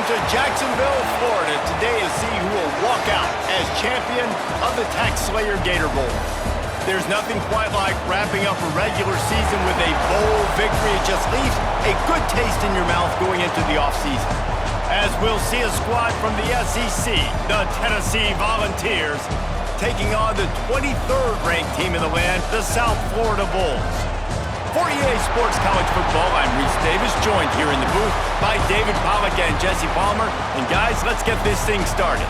to Jacksonville, Florida, today to see who will walk out as champion of the Tax Slayer Gator Bowl. There's nothing quite like wrapping up a regular season with a bowl victory. It just leaves a good taste in your mouth going into the offseason. As we'll see a squad from the SEC, the Tennessee Volunteers, taking on the 23rd ranked team in the land, the South Florida Bulls. For EA Sports College Football, I'm Reese Davis, joined here in the booth by David Pollack and Jesse Palmer. And guys, let's get this thing started.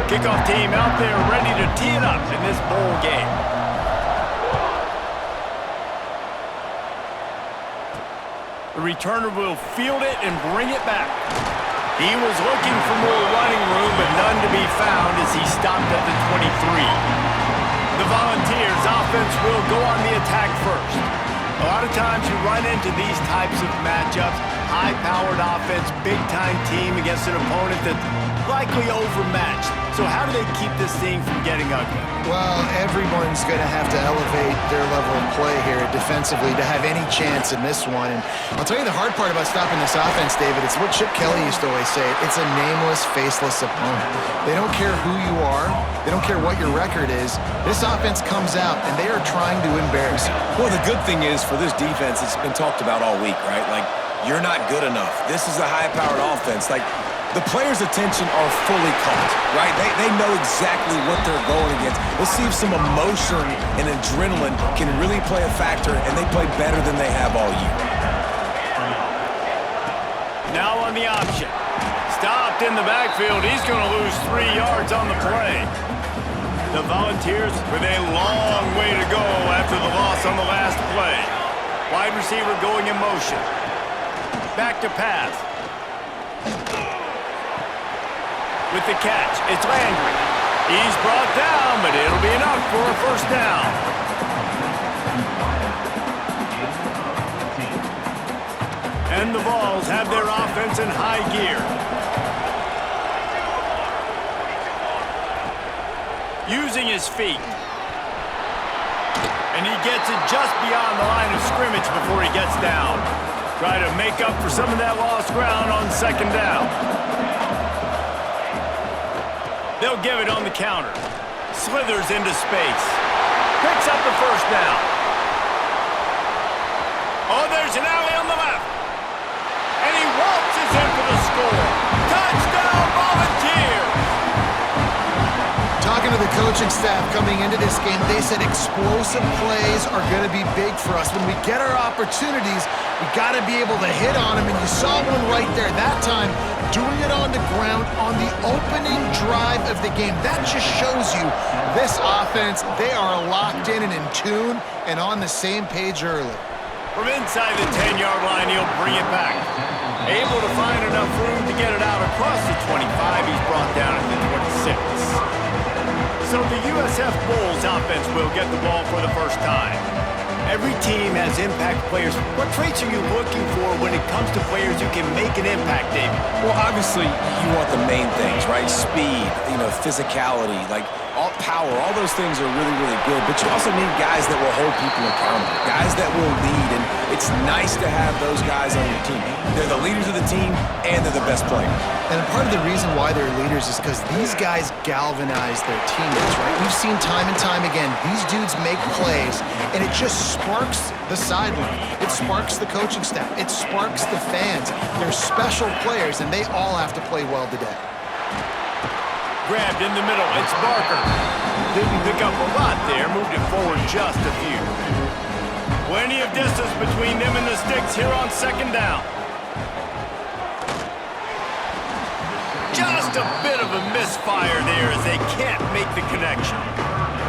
Kickoff team out there ready to tee it up in this bowl game. The returner will field it and bring it back. He was looking for more running room, but none to be found as he stopped at the 23. The Volunteers offense will go on the attack first. A lot of times you run into these types of matchups, high-powered offense, big-time team against an opponent that's likely overmatched. So how do they keep this thing from getting ugly? Well, everyone's going to have to elevate their level of play here defensively to have any chance in this one. And I'll tell you the hard part about stopping this offense, David, it's what Chip Kelly used to always say. It's a nameless, faceless opponent. They don't care who you are. They don't care what your record is. This offense comes out, and they are trying to embarrass you. Well, the good thing is for this defense, it's been talked about all week, right? Like, you're not good enough. This is a high-powered offense. Like, the players' attention are fully caught, right? They know exactly what they're going against. Let's see if some emotion and adrenaline can really play a factor, and they play better than they have all year. Now on the option. Stopped in the backfield. He's going to lose 3 yards on the play. The Volunteers with a long way to go after the loss on the last play. Wide receiver going in motion. Back to pass. With the catch, it's Landry. He's brought down, but it'll be enough for a first down. And the Vols have their offense in high gear. Using his feet. And he gets it just beyond the line of scrimmage before he gets down. Try to make up for some of that lost ground on second down. They'll give it on the counter. Slithers into space. Picks up the first down. Oh, there's an alley on the left. And he waltzes in for the score. Touchdown, Volunteers! Talking to the coaching staff coming into this game, they said explosive plays are going to be big for us. When we get our opportunities, we got to be able to hit on them, and you saw one right there that time, doing it on the ground on the opening drive of the game. That just shows you this offense, they are locked in and in tune and on the same page early. From inside the 10-yard line, he'll bring it back. Able to find enough room to get it out across the 25. He's brought down at the 26. So the USF Bulls offense will get the ball for the first time. Every team has impact players. What traits are you looking for when it comes to players who can make an impact, David? Well, obviously, you want the main things, right? Speed, physicality, like all power. All those things are really, really good. But you also need guys that will hold people accountable, guys that will lead. And it's nice to have those guys on your team. They're the leaders of the team, and they're the best players. And part of the reason why they're leaders is because these guys galvanize their teammates, right? We've seen time and time again, these dudes make plays, and it just sparks the sideline. It sparks the coaching staff. It sparks the fans. They're special players, and they all have to play well today. Grabbed in the middle. It's Barker. Didn't pick up a lot there. Moved it forward just a few. Plenty of distance between them and the sticks here on second down. Just a bit of a misfire there as they can't make the connection.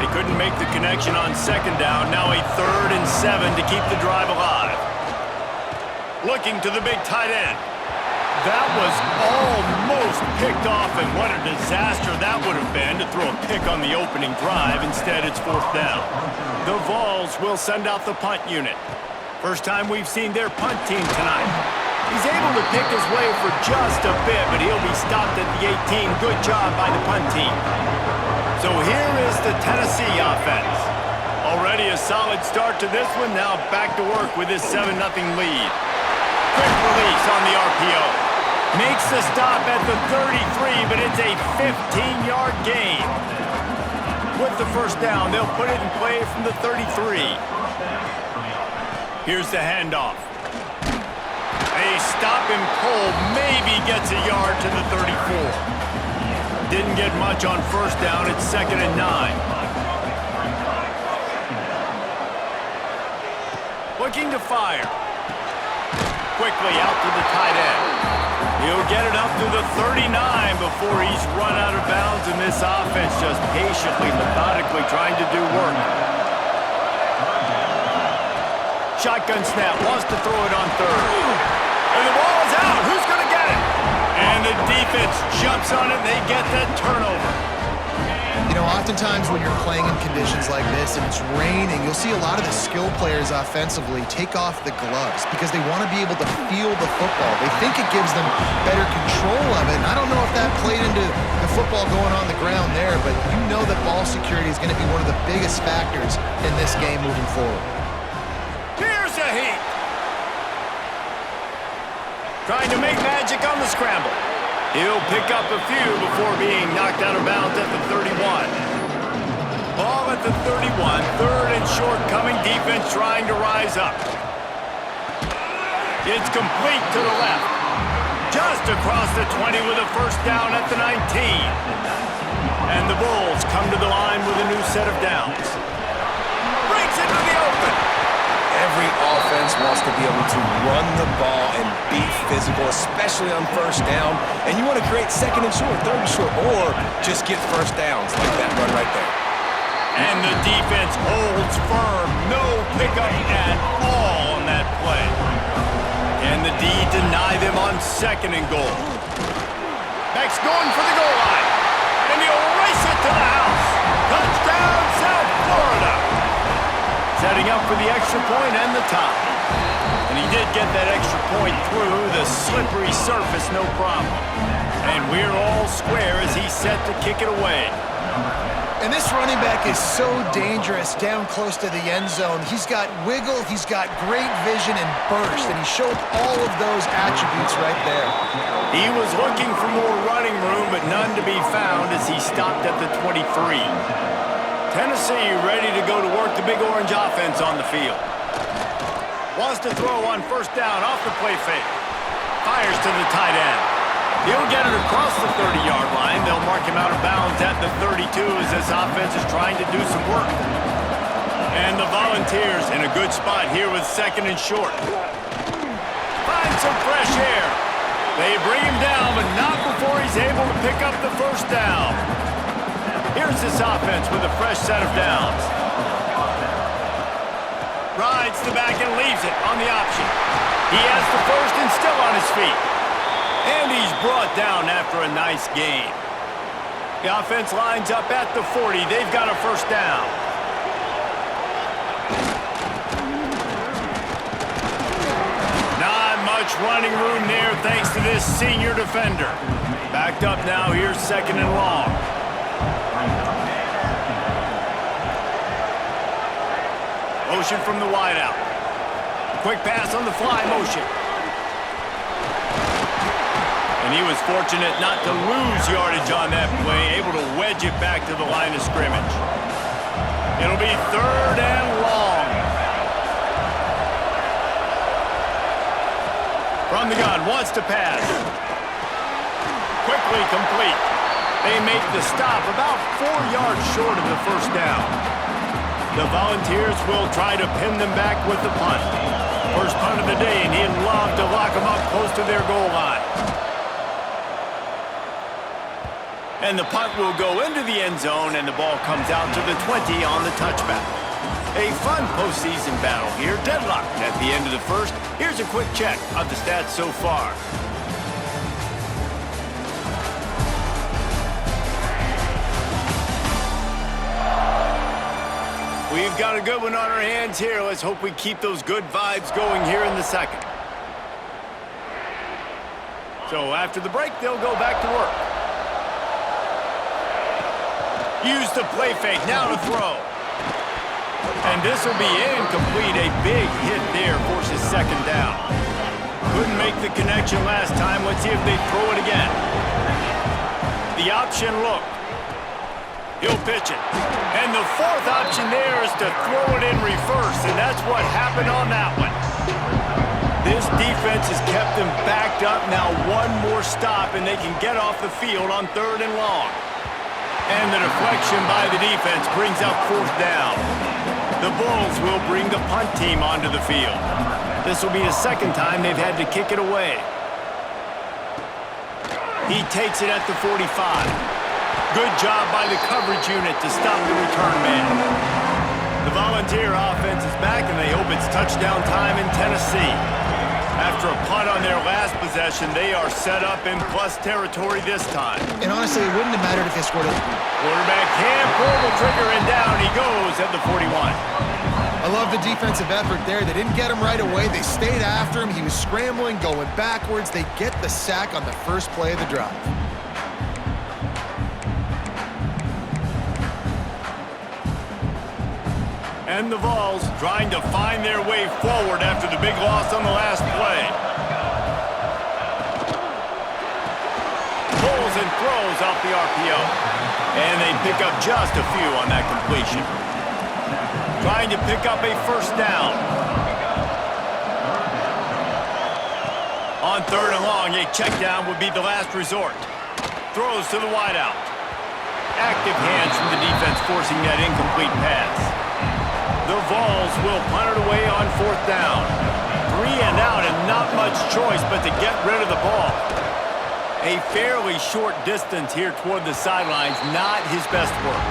They couldn't make the connection on second down. Now a 3rd and 7 to keep the drive alive. Looking to the big tight end. That was almost picked off, and what a disaster that would have been to throw a pick on the opening drive. Instead, it's 4th down. The Vols will send out the punt unit. First time we've seen their punt team tonight. He's able to pick his way for just a bit, but he'll be stopped at the 18. Good job by the punt team. So here is the Tennessee offense. Already a solid start to this one. Now back to work with this 7-0 lead. Quick release on the RPO. Makes the stop at the 33, but it's a 15-yard gain. With the first down, they'll put it in play from the 33. Here's the handoff. A stop and pull maybe gets a yard to the 34. Didn't get much on first down. It's 2nd and 9. Looking to fire. Quickly out to the tight end. He'll get it up to the 39 before he's run out of bounds, and this offense just patiently, methodically trying to do work. Shotgun snap, wants to throw it on third. And the ball is out. Who's going to get it? And the defense jumps on it, and they get the turnover. You know, oftentimes when you're playing in conditions like this and it's raining, you'll see a lot of the skill players offensively take off the gloves because they want to be able to feel the football. They think it gives them better control of it. And I don't know if that played into the football going on the ground there, but you know that ball security is going to be one of the biggest factors in this game moving forward. Here's a heat. Trying to make magic on the scramble. He'll pick up a few before being knocked out of bounds at the 31. Ball at the 31, 3rd and short coming, defense trying to rise up. It's complete to the left. Just across the 20 with a first down at the 19. And the Bulls come to the line with a new set of downs. Breaks into the open. Every offense wants to be able to run the ball and be physical, especially on first down. And you want to create 2nd and short, 3rd and short, or just get first downs like that run right there. And the defense holds firm. No pickup at all on that play. And the D deny them on 2nd and goal. Beck's going for the goal line. And he'll race it to the house. Touchdown, South Florida. Setting up for the extra point and the tie. And he did get that extra point through the slippery surface, no problem. And we're all square as he's set to kick it away. And this running back is so dangerous down close to the end zone. He's got wiggle, he's got great vision and burst, and he showed all of those attributes right there. He was looking for more running room, but none to be found as he stopped at the 23. Tennessee ready to go to work the Big Orange offense on the field. Wants to throw on first down off the play fake. Fires to the tight end. He'll get it across the 30-yard line. They'll mark him out of bounds at the 32 as this offense is trying to do some work. And the Volunteers in a good spot here with 2nd and short. Find some fresh air. They bring him down, but not before he's able to pick up the first down. Here's this offense with a fresh set of downs. Rides the back and leaves it on the option. He has the first and still on his feet. And he's brought down after a nice gain. The offense lines up at the 40. They've got a first down. Not much running room there thanks to this senior defender. Backed up now, here's 2nd and long. Motion from the wideout. Quick pass on the fly motion. And he was fortunate not to lose yardage on that play, able to wedge it back to the line of scrimmage. It'll be 3rd and long. From the gun, wants to pass. Quickly complete. They make the stop about 4 yards short of the first down. The Volunteers will try to pin them back with the punt. First punt of the day, and he'd love to lock them up close to their goal line. And the punt will go into the end zone, and the ball comes out to the 20 on the touchback. A fun postseason battle here, deadlocked at the end of the first. Here's a quick check of the stats so far. We We've got a good one on our hands here. Let's hope we keep those good vibes going here in the second. So after the break, they'll go back to work. Use the play fake, now to throw. And this will be incomplete. A big hit there forces second down. Couldn't make the connection last time. Let's see if they throw it again. The option look. He'll pitch it. And the fourth option there is to throw it in reverse, and that's what happened on that one. This defense has kept them backed up. Now one more stop, and they can get off the field on 3rd and long. And the deflection by the defense brings up 4th down. The Bulls will bring the punt team onto the field. This will be the second time they've had to kick it away. He takes it at the 45. Good job by the coverage unit to stop the return man. The Volunteer offense is back, and they hope it's touchdown time in Tennessee. After a punt on their last possession, they are set up in plus territory this time. And honestly, it wouldn't have mattered if they scored it. Quarterback can pull the trigger, and down he goes at the 41. I love the defensive effort there. They didn't get him right away. They stayed after him. He was scrambling, going backwards. They get the sack on the first play of the drive. And the Vols trying to find their way forward after the big loss on the last play. Pulls and throws off the RPO. And they pick up just a few on that completion. Trying to pick up a first down. On 3rd and long, a check down would be the last resort. Throws to the wideout. Active hands from the defense forcing that incomplete pass. The Vols will punt it away on 4th down. 3 and out, and not much choice but to get rid of the ball. A fairly short distance here toward the sidelines, not his best work.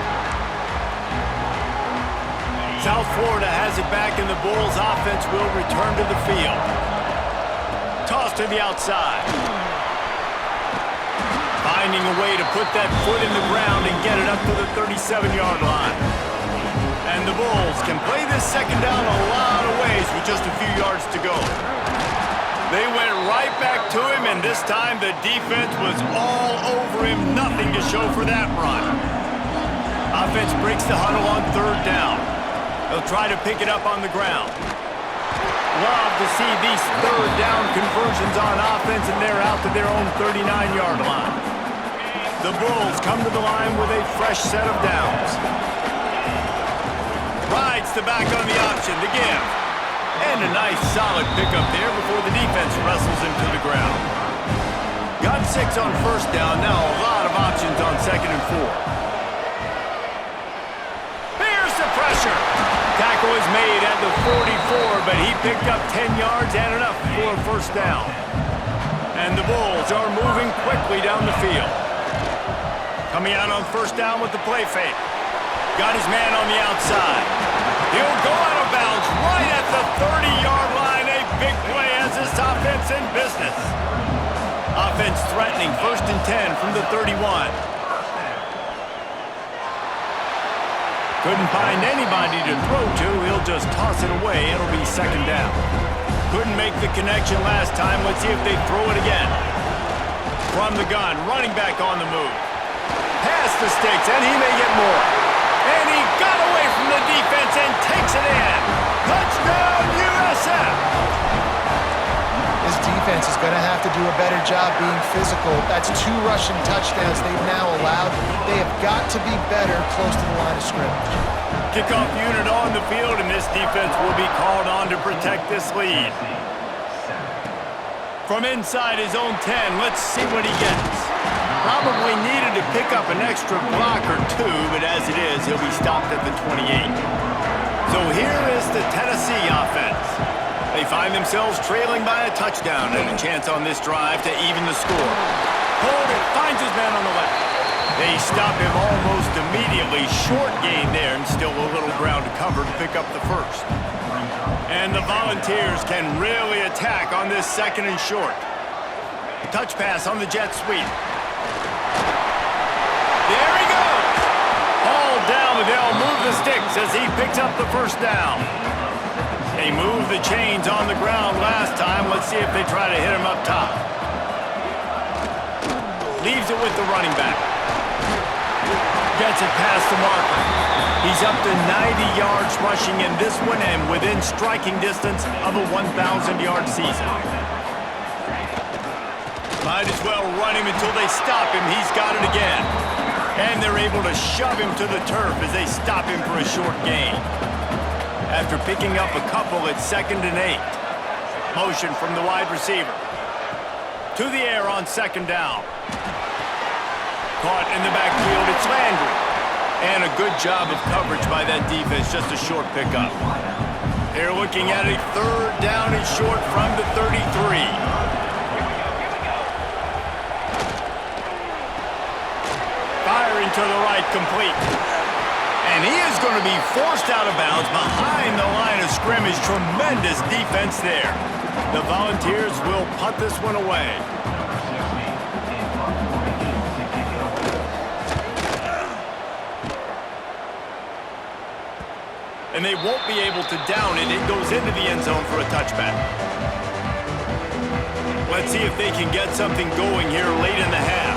South Florida has it back, and the Bulls offense will return to the field. Toss to the outside. Finding a way to put that foot in the ground and get it up to the 37-yard line. And the Bulls can play this second down a lot of ways with just a few yards to go. They went right back to him, and this time the defense was all over him. Nothing to show for that run. Offense breaks the huddle on 3rd down. They'll try to pick it up on the ground. Love to see these 3rd down conversions on offense, and they're out to their own 39-yard line. The Bulls come to the line with a fresh set of downs. Rides the back on the option, the give. And a nice solid pickup there before the defense wrestles him to the ground. Got 6 on 1st down, now a lot of options on 2nd and 4. Here's the pressure. Tackle is made at the 44, but he picked up 10 yards and enough for a first down. And the Bulls are moving quickly down the field. Coming out on 1st down with the play fake. Got his man on the outside. He'll go out of bounds right at the 30-yard line. A big play has this offense in business. Offense threatening 1st and 10 from the 31. Couldn't find anybody to throw to. He'll just toss it away. It'll be 2nd down. Couldn't make the connection last time. Let's see if they throw it again. From the gun, running back on the move. Past the sticks, and he may get more. And he got away from the defense and takes it in. Touchdown, USF! This defense is going to have to do a better job being physical. That's 2 rushing touchdowns they've now allowed. They have got to be better close to the line of scrimmage. Kickoff unit on the field, and this defense will be called on to protect this lead. From inside his own 10, let's see what he gets. Probably needed to pick up an extra block or 2, but as it is, he'll be stopped at the 28. So here is the Tennessee offense. They find themselves trailing by a touchdown and a chance on this drive to even the score. Holden finds his man on the left. They stop him almost immediately. Short gain there, and still a little ground to cover to pick up the first. And the Volunteers can really attack on this 2nd and short. Touch pass on the jet sweep. There he goes! All down, but they'll move the sticks as he picks up the first down. They moved the chains on the ground last time. Let's see if they try to hit him up top. Leaves it with the running back. Gets it past the marker. He's up to 90 yards rushing in this one and within striking distance of a 1,000-yard season. Might as well run him until they stop him. He's got it again. And they're able to shove him to the turf as they stop him for a short gain. After picking up a couple at 2nd and 8. Motion from the wide receiver. To the air on 2nd down. Caught in the backfield, it's Landry. And a good job of coverage by that defense, just a short pickup. They're looking at a 3rd down and short from the 33. Firing to the right, complete. And he is going to be forced out of bounds behind the line of scrimmage. Tremendous defense there. The Volunteers will punt this one away. And they won't be able to down it. It goes into the end zone for a touchback. Let's see if they can get something going here late in the half.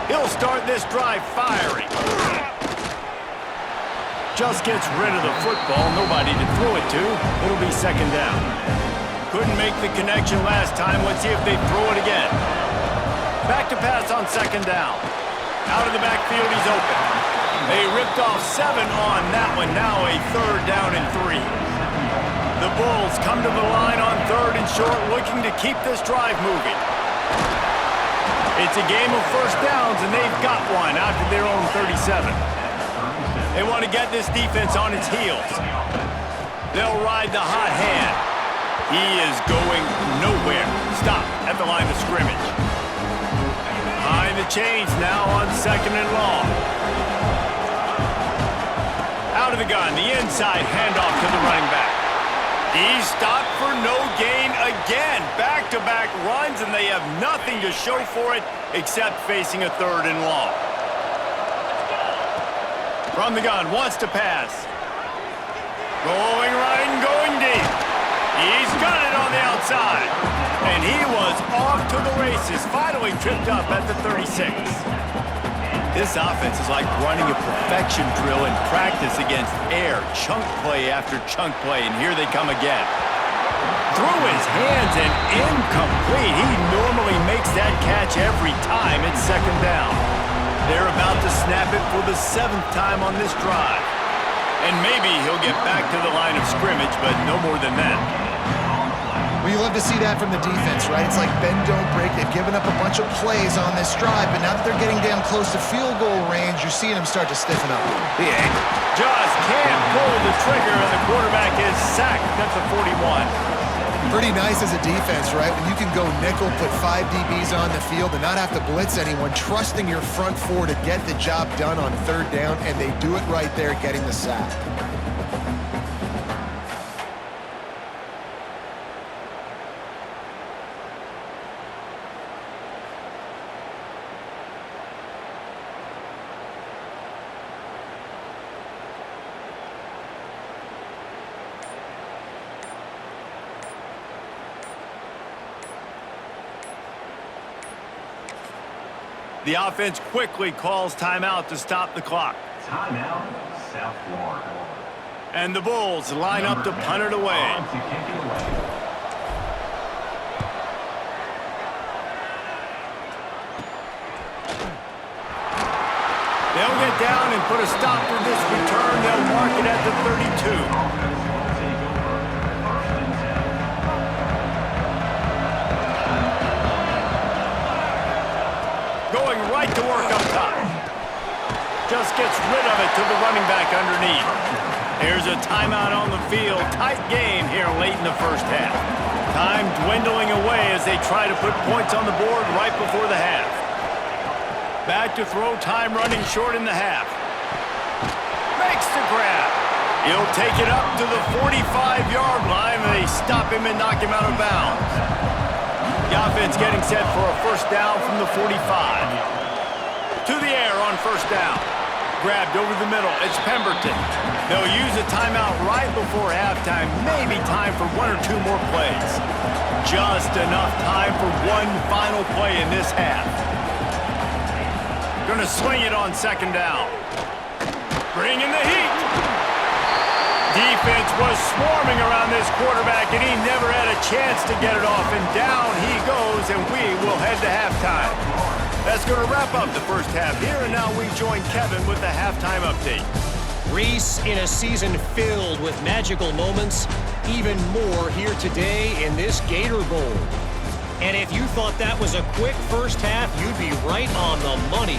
He'll start this drive firing. Just gets rid of the football. Nobody to throw it to. It'll be 2nd down. Couldn't make the connection last time. Let's see if they throw it again. Back to pass on 2nd down. Out of the backfield, he's open. They ripped off 7 on that one. Now a 3rd down and 3. The Bulls come to the line on 3rd and short, looking to keep this drive moving. It's a game of first downs, and they've got one out to their own 37. They want to get this defense on its heels. They'll ride the hot hand. He is going nowhere. Stop at the line of scrimmage. Behind the chains now on 2nd and long. Out of the gun, the inside handoff to the running back. He's stopped for no gain again. Back-to-back runs, and they have nothing to show for it except facing a 3rd and long. From the gun, wants to pass. Rolling right and going deep. He's got it on the outside. And he was off to the races, finally tripped up at the 36. This offense is like running a perfection drill in practice against air. Chunk play after chunk play, and here they come again. Through his hands and incomplete. He normally makes that catch every time. It's 2nd down. They're about to snap it for the 7th time on this drive. And maybe he'll get back to the line of scrimmage, but no more than that. Well, you love to see that from the defense, right? It's like bend, don't break. They've given up a bunch of plays on this drive, but now that they're getting down close to field goal range, you're seeing them start to stiffen up. Yeah. Just can't pull the trigger, and the quarterback is sacked at the 41. Pretty nice as a defense, right? When you can go nickel, put 5 DBs on the field and not have to blitz anyone, trusting your front 4 to get the job done on 3rd down, and they do it right there, getting the sack. The offense quickly calls timeout to stop the clock. Timeout, South Florida. And the Bulls line up to punt it away. They'll get down and put a stop to this return. They'll mark it at the 32. Going right to work up top. Just gets rid of it to the running back underneath. There's a timeout on the field. Tight game here late in the first half. Time dwindling away as they try to put points on the board right before the half. Back to throw, time running short in the half. Makes the grab. He'll take it up to the 45-yard line, and they stop him and knock him out of bounds. The offense getting set for a first down from the 45. To the air on first down. grabbed over the middle. It's Pemberton. They'll use a timeout right before halftime. Maybe time for one or two more plays. Just enough time for one final play in this half. Gonna sling it on second down. Bring in the heat. Defense was swarming around this quarterback, and he never had a chance to get it off. And down he goes, and we will head to halftime. That's going to wrap up the first half here, and now we join Kevin with the halftime update. Reese, in a season filled with magical moments, even more here today in this Gator Bowl. And if you thought that was a quick first half, you'd be right on the money.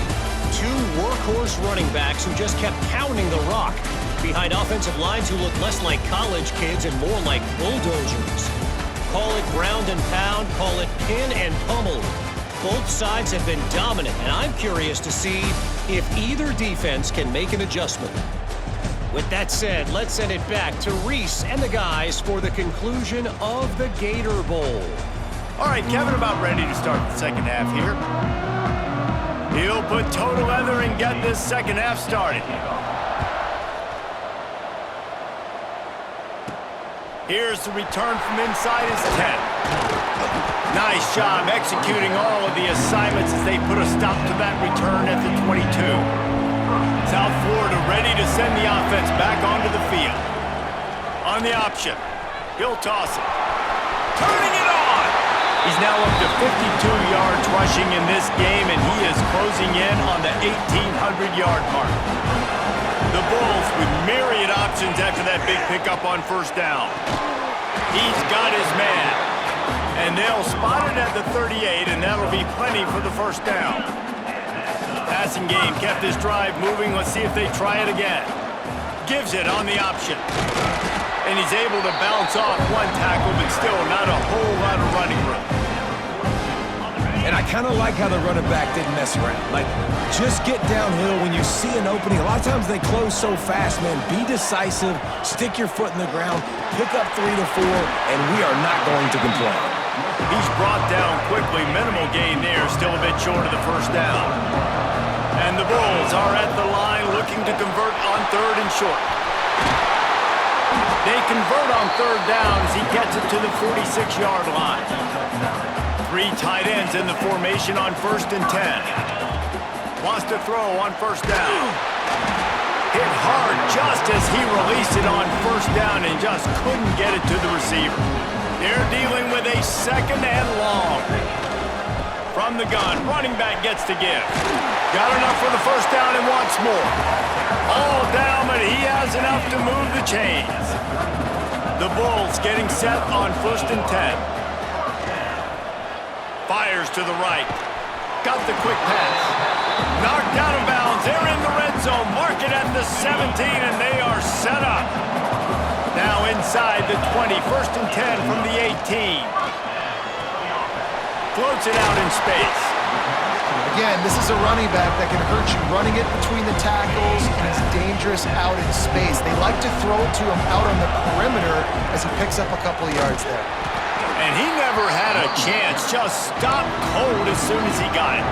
Two workhorse running backs who just kept pounding the rock behind offensive lines who look less like college kids and more like bulldozers. Call it ground and pound, call it pin and pummel. Both sides have been dominant, and I'm curious to see if either defense can make an adjustment. With that said, let's send it back to Reese and the guys for the conclusion of the Gator Bowl. All right, Kevin, about ready to start the second half here. He'll put toe to leather and get this second half started. Here's the return from inside his 10. Nice job executing all of the assignments as they put a stop to that return at the 22. South Florida ready to send the offense back onto the field. On the option, he'll toss it. Turning it on! He's now up to 52 yards rushing in this game, and he is closing in on the 1,800-yard mark. The Bulls with myriad options after that big pickup on first down. He's got his man. And they'll spot it at the 38, and that'll be plenty for the first down. Passing game kept this drive moving. Let's see if they try it again. Gives it on the option. And he's able to bounce off one tackle, but still not a whole lot of running room. And I kind of like how the running back didn't mess around. Like, just get downhill when you see an opening. A lot of times they close so fast, man. Be decisive, stick your foot in the ground, pick up 3 to 4, and we are not going to complain. He's brought down quickly. Minimal gain there, still a bit short of the first down. And the Bulls are at the line looking to convert on third and short. They convert on third down as he gets it to the 46-yard line. 3 tight ends in the formation on first and 10. Wants to throw on first down. Hit hard just as he released it on first down and just couldn't get it to the receiver. They're dealing with a second and long. From the gun, running back gets to give. Got enough for the first down and wants more. All down, but he has enough to move the chains. The Bulls getting set on first and 10. Fires to the right. Got the quick pass. Knocked out of bounds. They're in the red zone. Mark it at the 17, and they are set up. Now inside the 20. First and 10 from the 18. Floats it out in space. Again, this is a running back that can hurt you running it between the tackles, and is dangerous out in space. They like to throw it to him out on the perimeter as he picks up a couple of yards there. And he never had a chance. Just stopped cold as soon as he got it.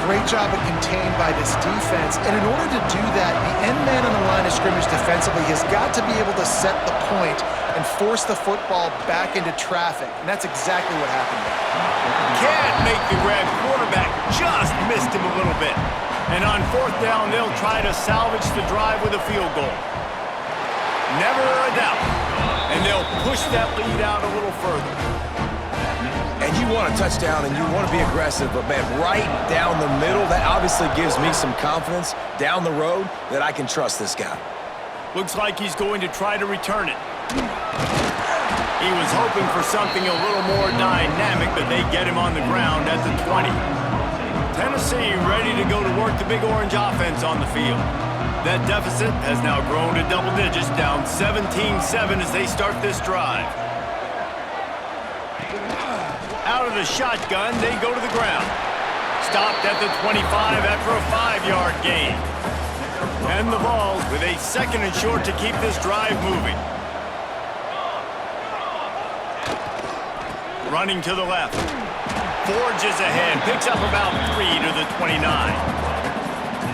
Great job of contained by this defense. And in order to do that, the end man on the line of scrimmage defensively has got to be able to set the point and force the football back into traffic. And that's exactly what happened there. Can't make the grab. Quarterback just missed him a little bit. And on fourth down, they'll try to salvage the drive with a field goal. Never a doubt. And they'll push that lead out a little further. And you want a touchdown and you want to be aggressive, but man, right down the middle, that obviously gives me some confidence down the road that I can trust this guy. Looks like he's going to try to return it. He was hoping for something a little more dynamic, but they get him on the ground at the 20. Tennessee ready to go to work the Big Orange offense on the field. That deficit has now grown to double digits, down 17-7 as they start this drive. Out of the shotgun, they go to the ground. Stopped at the 25 after a 5-yard gain. And the Vols with a second and short to keep this drive moving. Running to the left. Forges ahead, picks up about 3 to the 29.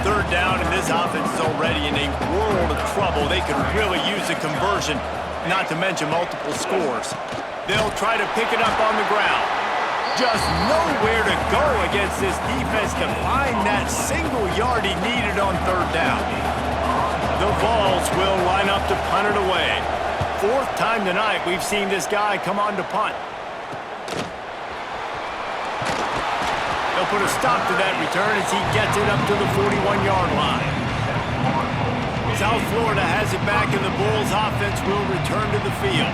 third down, and this offense is already in a world of trouble. They could really use a conversion, not to mention multiple scores. They'll try to pick it up on the ground. Just nowhere to go against this defense to find that single yard he needed on third down. The Vols will line up to punt it away. Fourth time tonight we've seen this guy come on to punt. They'll put a stop to that return as he gets it up to the 41-yard line. South Florida has it back, and the Bulls offense will return to the field.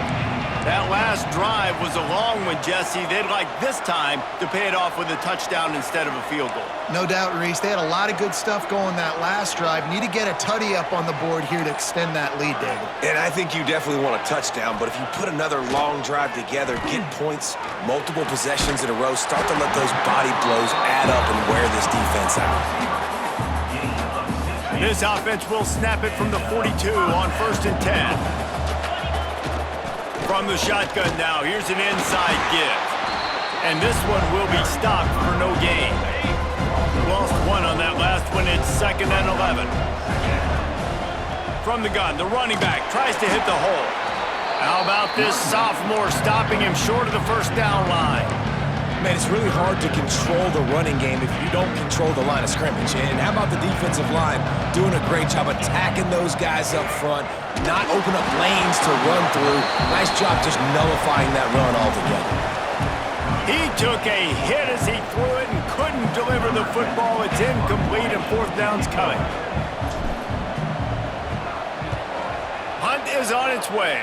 That last drive was a long one, Jesse. They'd like this time to pay it off with a touchdown instead of a field goal. No doubt, Reese. They had a lot of good stuff going that last drive. Need to get a tutty up on the board here to extend that lead, David. And I think you definitely want a touchdown, but if you put another long drive together, get points, multiple possessions in a row, start to let those body blows add up and wear this defense out. This offense will snap it from the 42 on 1st and 10. From the shotgun now, here's an inside give. And this one will be stopped for no gain. Lost one on that last one. It's 2nd and 11. From the gun, the running back tries to hit the hole. How about this sophomore stopping him short of the first down line? Man, it's really hard to control the running game if you don't control the line of scrimmage. And how about the defensive line doing a great job attacking those guys up front, not open up lanes to run through. Nice job just nullifying that run altogether. He took a hit as he threw it and couldn't deliver the football. It's incomplete and 4th down's coming. Punt is on its way.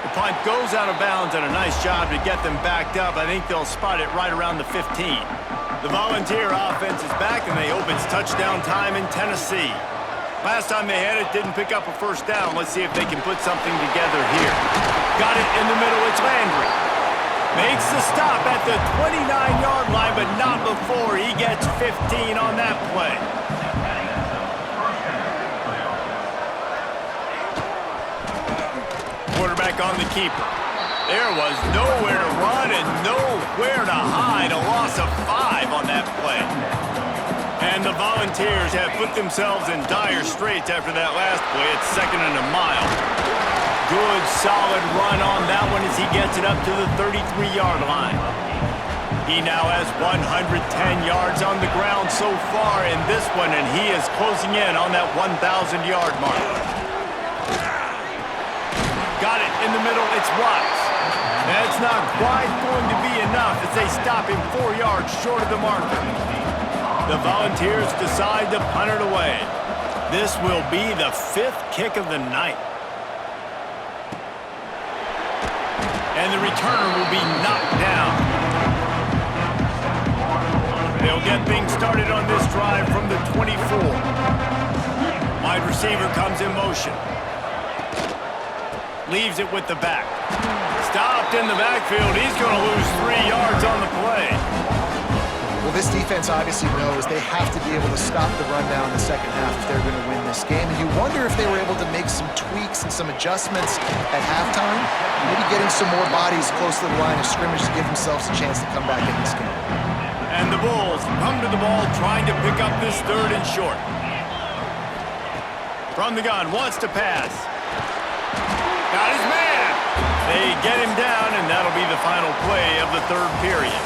The punt goes out of bounds, and a nice job to get them backed up. I think they'll spot it right around the 15. The Volunteer offense is back, and they hope it's touchdown time in Tennessee. Last time they had it, didn't pick up a first down. Let's see if they can put something together here. Got it in the middle. It's Landry. Makes the stop at the 29-yard line, but not before he gets 15 on that play. Quarterback on the keeper. There was nowhere to run and nowhere to hide. A loss of 5 on that play. And the Volunteers have put themselves in dire straits after that last play. It's 2nd and a mile. Good, solid run on that one as he gets it up to the 33-yard line. He now has 110 yards on the ground so far in this one, and he is closing in on that 1,000-yard mark. Got it in the middle. It's Watts. That's not quite going to be enough as they stop him 4 yards short of the marker. The Volunteers decide to punt it away. This will be the 5th kick of the night. And the returner will be knocked down. They'll get things started on this drive from the 24. Wide receiver comes in motion. Leaves it with the back. Stopped in the backfield. He's going to lose 3 yards on the play. Well, this defense obviously knows they have to be able to stop the run down in the second half if they're going to win this game. And you wonder if they were able to make some tweaks and some adjustments at halftime, maybe getting some more bodies close to the line of scrimmage to give themselves a chance to come back in this game. And the Bulls come to the ball trying to pick up this 3rd and short. From the gun, wants to pass. Got his man. They get him down, and that'll be the final play of the 3rd period.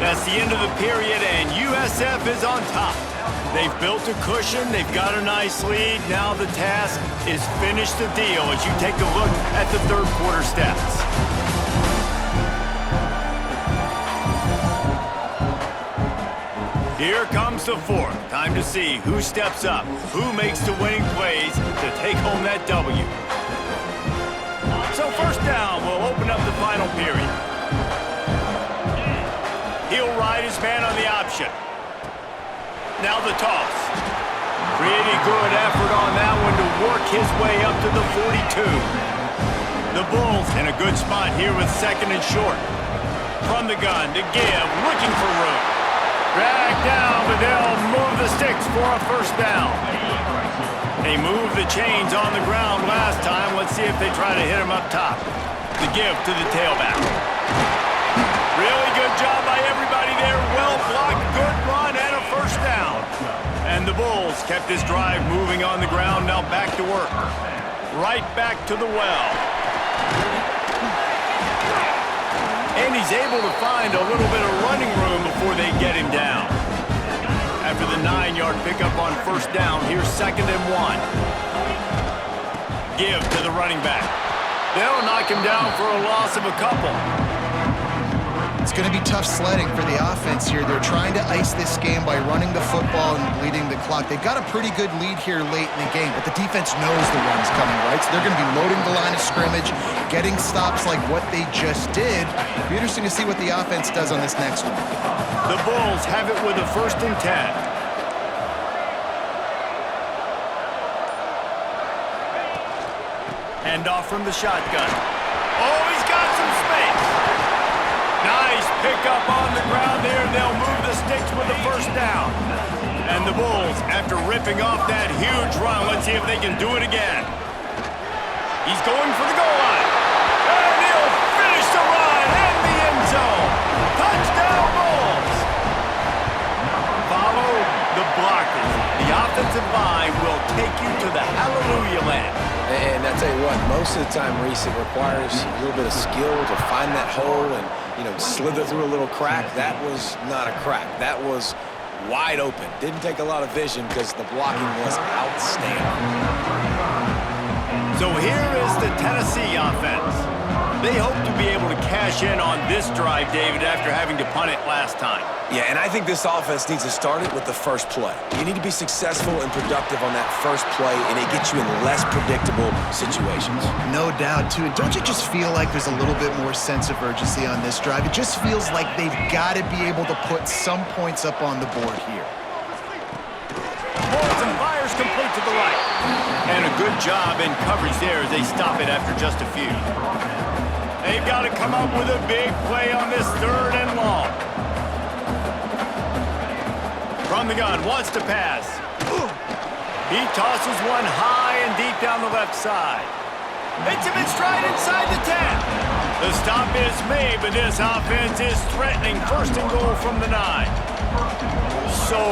That's the end of the period, and USF is on top. They've built a cushion. They've got a nice lead. Now the task is finish the deal as you take a look at the 3rd quarter stats. Here comes the 4th. Time to see who steps up, who makes the winning plays to take home that W. So 1st down will open up the final period. He'll ride his man on the option. Now the toss. Pretty good effort on that one to work his way up to the 42. The Bulls in a good spot here with 2nd and short. From the gun to give, looking for room. Dragged down, but they'll move the sticks for a 1st down. They moved the chains on the ground last time. Let's see if they try to hit him up top. The give to the tailback. Really good job by everybody there. Well blocked, good run, and a 1st down. Bulls kept this drive moving on the ground. Now back to work. Right back to the well. And he's able to find a little bit of running room before they get him down. After the 9-yard pickup on first down, here's 2nd and 1. Give to the running back. They'll knock him down for a loss of a couple. It's going to be tough sledding for the offense here. They're trying to ice this game by running the football and bleeding the clock. They've got a pretty good lead here late in the game, but the defense knows the run's coming, right? So they're going to be loading the line of scrimmage, getting stops like what they just did. It'll be interesting to see what the offense does on this next one. The Bulls have it with a 1st and 10. Hand off from the shotgun. Oh, he's got some space. Nice pickup on the ground there, and they'll move the sticks with the 1st down. And the Bulls, after ripping off that huge run, let's see if they can do it again. He's going for the goal line. And he'll finish the run in the end zone. Touchdown, Bulls. Follow the blockers. The offensive line will take you to the hallelujah land. And I tell you what, most of the time, Reese, it requires a little bit of skill to find that hole and, slither through a little crack. That was not a crack. That was wide open. Didn't take a lot of vision because the blocking was outstanding. So here is the Tennessee offense. They hope to be able to cash in on this drive, David, after having to punt it last time. Yeah, and I think this offense needs to start it with the first play. You need to be successful and productive on that first play, and it gets you in less predictable situations. No doubt, too. And don't you just feel like there's a little bit more sense of urgency on this drive? It just feels like they've got to be able to put some points up on the board here. Boards and fires complete to the right. And a good job in coverage there as they stop it after just a few. They've got to come up with a big play on this 3rd and long. From the gun, wants to pass. He tosses one high and deep down the left side. Hits him in stride inside the 10. The stop is made, but this offense is threatening 1st and goal from the 9. So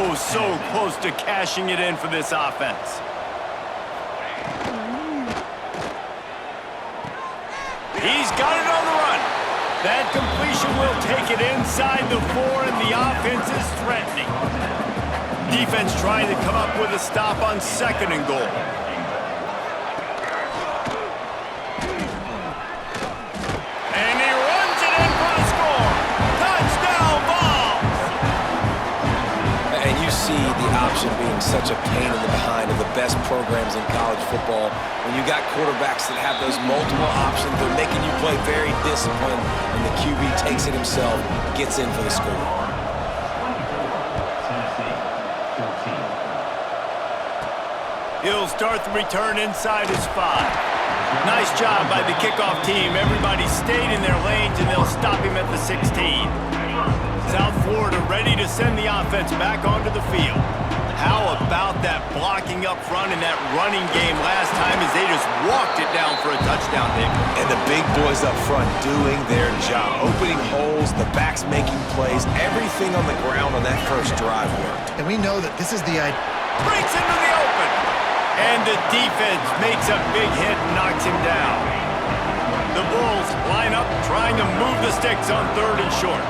close to cashing it in for this offense. He's got it on the run. That completion will take it inside the 4, and the offense is threatening. Defense trying to come up with a stop on 2nd and goal. And he runs it in for the score. Touchdown, Bulls! And you see the option being such a pain in the behind of the best programs in college football. When you got quarterbacks that have those multiple options, they're making you play very disciplined, and the QB takes it himself, gets in for the score. He'll start the return inside his 5. Nice job by the kickoff team. Everybody stayed in their lanes, and they'll stop him at the 16. South Florida ready to send the offense back onto the field. How about that blocking up front and that running game last time as they just walked it down for a touchdown, David? And the big boys up front doing their job. Opening holes, the backs making plays, everything on the ground on that first drive worked. And we know that this is the idea. Breaks into the open. And the defense makes a big hit and knocks him down. The Bulls line up trying to move the sticks on 3rd and short.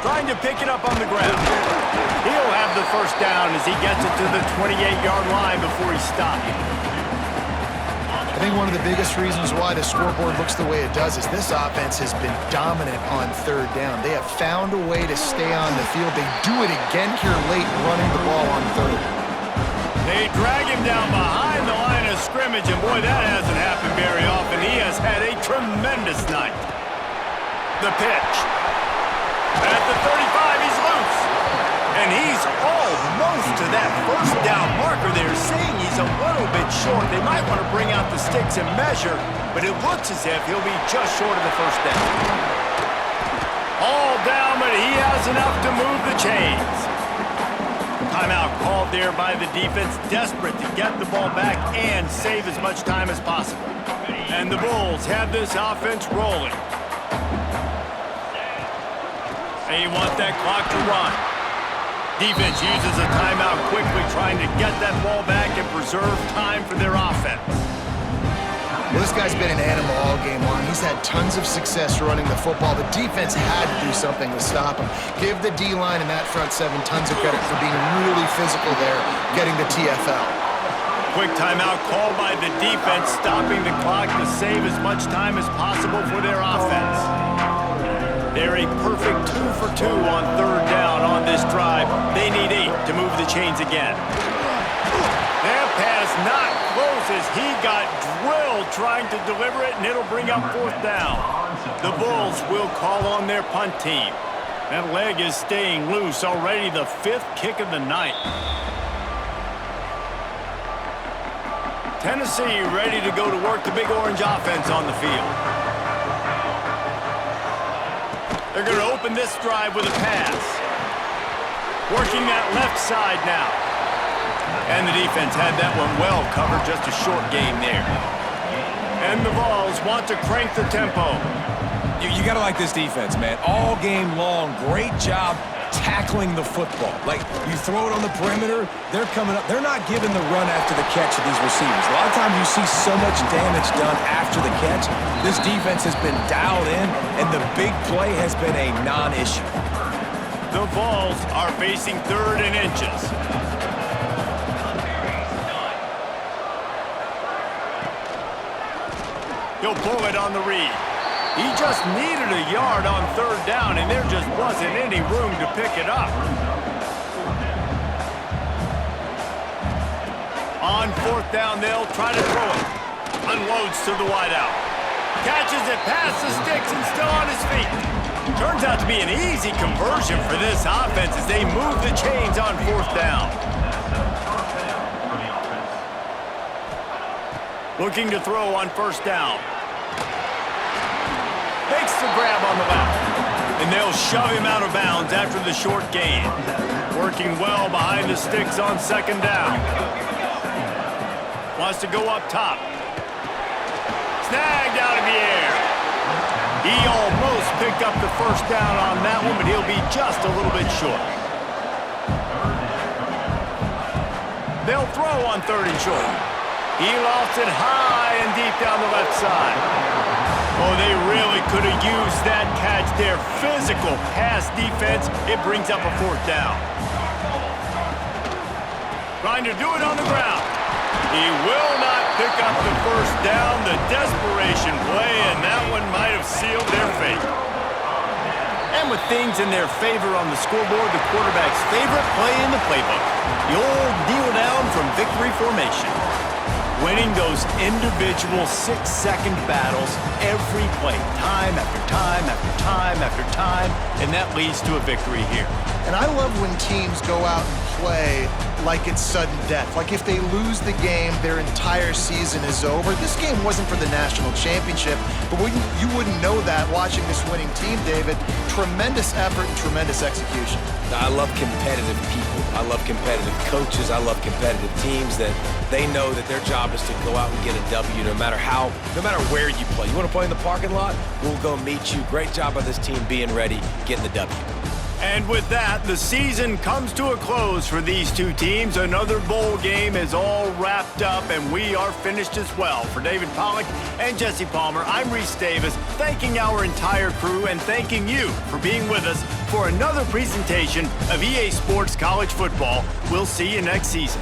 Trying to pick it up on the ground. He'll have the 1st down as he gets it to the 28-yard line before he stopped. I think one of the biggest reasons why the scoreboard looks the way it does is this offense has been dominant on 3rd down. They have found a way to stay on the field. They do it again here late, running the ball on 3rd. They drag him down behind the line of scrimmage, and boy, that hasn't happened very often. He has had a tremendous night. The pitch. At the 35, he's loose. And he's almost to that 1st down marker there, saying he's a little bit short. They might want to bring out the sticks and measure, but it looks as if he'll be just short of the 1st down. All down, but he has enough to move the chains. Timeout called there by the defense, desperate to get the ball back and save as much time as possible. And the Bulls have this offense rolling. They want that clock to run. Defense uses a timeout quickly, trying to get that ball back and preserve time for their offense. Well, this guy's been an animal all game long. He's had tons of success running the football. The defense had to do something to stop him. Give the D-line and that front seven tons of credit for being really physical there, getting the TFL. Quick timeout called by the defense, stopping the clock to save as much time as possible for their offense. They're a perfect 2 for 2 on third down on this drive. They need 8 to move the chains again. Their pass not close as he got drilled trying to deliver it, and it'll bring up fourth down. The Bulls will call on their punt team. That leg is staying loose, already the 5th kick of the night. Tennessee ready to go to work the Big Orange offense on the field. They're going to open this drive with a pass. Working that left side now. And the defense had that one well covered, just a short game there. And the Vols want to crank the tempo. You got to like this defense, man. All game long, great job tackling the football. Like, you throw it on the perimeter, they're coming up. They're not giving the run after the catch to these receivers. A lot of times you see so much damage done after the catch. This defense has been dialed in, and the big play has been a non-issue. The Vols are facing 3rd and inches. He'll pull it on the read. He just needed a yard on third down, and there just wasn't any room to pick it up. On fourth down, they'll try to throw it. Unloads to the wideout. Catches it past the sticks and still on his feet. Turns out to be an easy conversion for this offense as they move the chains on fourth down. Looking to throw on first down. Makes the grab on the left. And they'll shove him out of bounds after the short gain. Working well behind the sticks on second down. Wants to go up top. Snagged out of the air. He almost picked up the first down on that one, but he'll be just a little bit short. They'll throw on 3rd and short. He lofts it high and deep down the left side. Oh, they really could have used that catch there. Physical pass defense. It brings up a fourth down. Trying to do it on the ground. He will not pick up the first down. The desperation play, and that one might have sealed their fate. And with things in their favor on the scoreboard, the quarterback's favorite play in the playbook. The old kneel down from victory formation. Winning those individual 6-second battles every play, time after time after time after time, and that leads to a victory here. And I love when teams go out and play like it's sudden death. Like if they lose the game, their entire season is over. This game wasn't for the national championship, but you wouldn't know that watching this winning team, David. Tremendous effort and tremendous execution. I love competitive people. I love competitive coaches. I love competitive teams that they know that their job is to go out and get a W no matter where you play. You want to play in the parking lot? We'll go meet you. Great job by this team being ready, getting the W. And with that, the season comes to a close for these two teams. Another bowl game is all wrapped up, and we are finished as well. For David Pollack and Jesse Palmer, I'm Reese Davis, thanking our entire crew and thanking you for being with us for another presentation of EA Sports College Football. We'll see you next season.